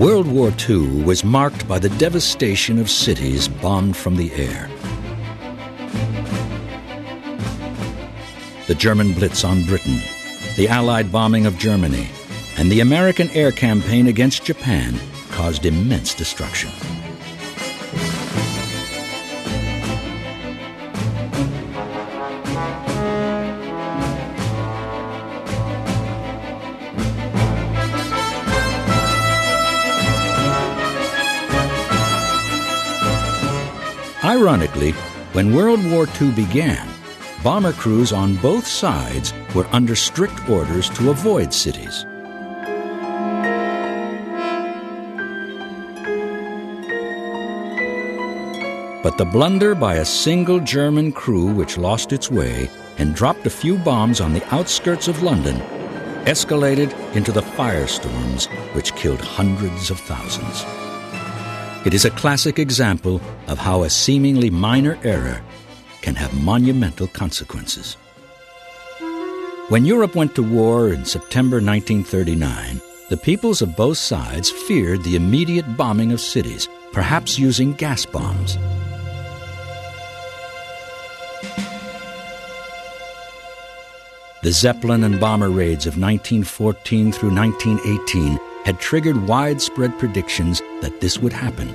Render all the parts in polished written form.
World War II was marked by the devastation of cities bombed from the air. The German Blitz on Britain, the Allied bombing of Germany, and the American air campaign against Japan caused immense destruction. Ironically, when World War II began, bomber crews on both sides were under strict orders to avoid cities. But the blunder by a single German crew which lost its way and dropped a few bombs on the outskirts of London escalated into the firestorms which killed hundreds of thousands. It is a classic example of how a seemingly minor error can have monumental consequences. When Europe went to war in September 1939, the peoples of both sides feared the immediate bombing of cities, perhaps using gas bombs. The Zeppelin and bomber raids of 1914 through 1918 had triggered widespread predictions that this would happen.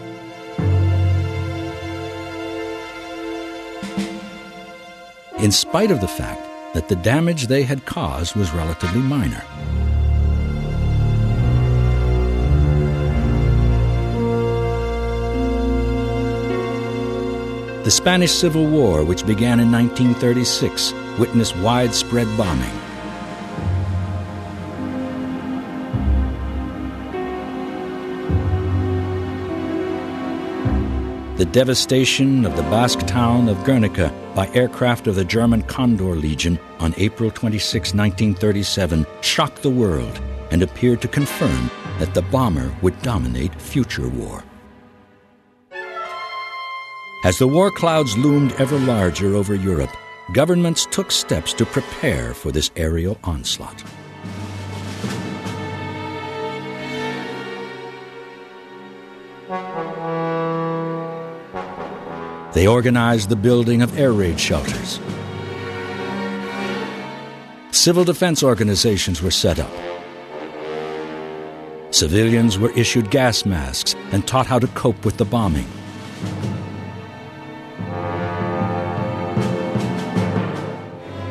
In spite of the fact that the damage they had caused was relatively minor. The Spanish Civil War, which began in 1936, witnessed widespread bombing. The devastation of the Basque town of Guernica by aircraft of the German Condor Legion on April 26, 1937, shocked the world and appeared to confirm that the bomber would dominate future war. As the war clouds loomed ever larger over Europe, governments took steps to prepare for this aerial onslaught. They organized the building of air raid shelters. Civil defense organizations were set up. Civilians were issued gas masks and taught how to cope with the bombing.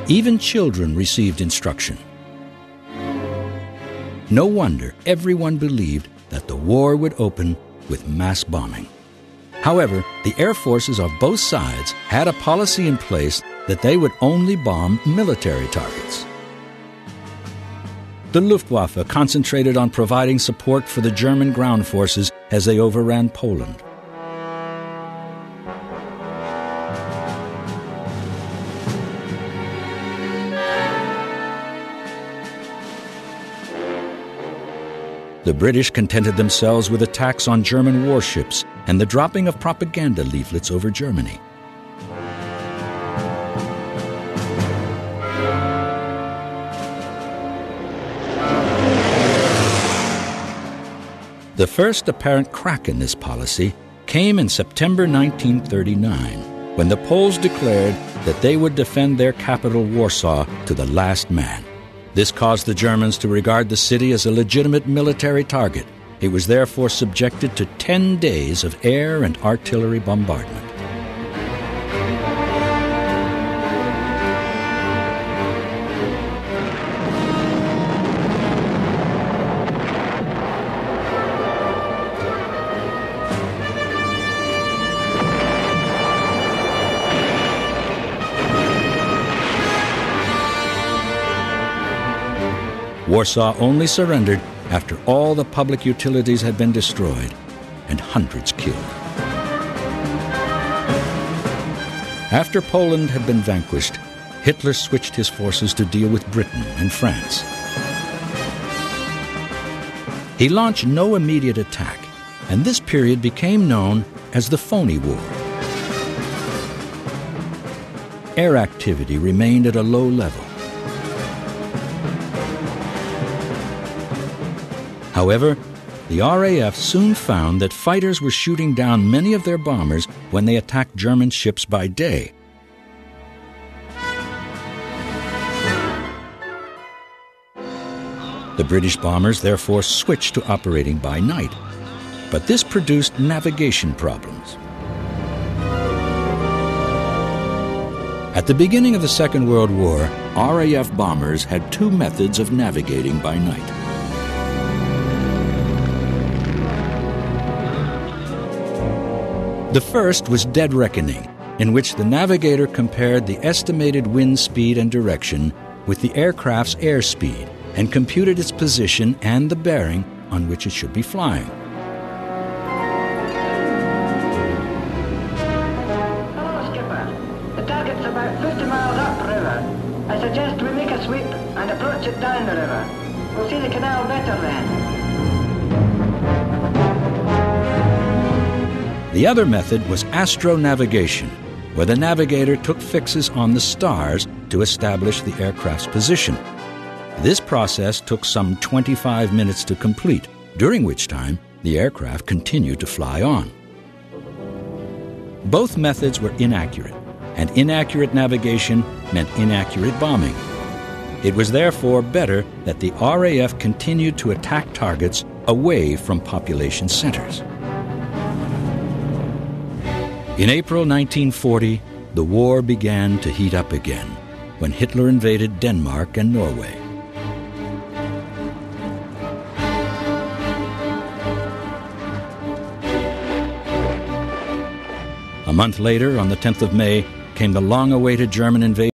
Even children received instruction. No wonder everyone believed that the war would open with mass bombing. However, the air forces of both sides had a policy in place that they would only bomb military targets. The Luftwaffe concentrated on providing support for the German ground forces as they overran Poland. The British contented themselves with attacks on German warships and the dropping of propaganda leaflets over Germany. The first apparent crack in this policy came in September 1939, when the Poles declared that they would defend their capital, Warsaw, to the last man. This caused the Germans to regard the city as a legitimate military target. It was therefore subjected to 10 days of air and artillery bombardment. Warsaw only surrendered after all the public utilities had been destroyed and hundreds killed. After Poland had been vanquished, Hitler switched his forces to deal with Britain and France. He launched no immediate attack, and this period became known as the Phony War. Air activity remained at a low level. However, the RAF soon found that fighters were shooting down many of their bombers when they attacked German ships by day. The British bombers therefore switched to operating by night, but this produced navigation problems. At the beginning of the Second World War, RAF bombers had two methods of navigating by night. The first was dead reckoning, in which the navigator compared the estimated wind speed and direction with the aircraft's airspeed and computed its position and the bearing on which it should be flying. Hello, Skipper. The target's about 50 miles upriver. I suggest we make a sweep and approach it down the river. We'll see the canal better then. The other method was astronavigation, where the navigator took fixes on the stars to establish the aircraft's position. This process took some 25 minutes to complete, during which time the aircraft continued to fly on. Both methods were inaccurate, and inaccurate navigation meant inaccurate bombing. It was therefore better that the RAF continued to attack targets away from population centers. In April 1940, the war began to heat up again when Hitler invaded Denmark and Norway. A month later, on the 10th of May, came the long-awaited German invasion.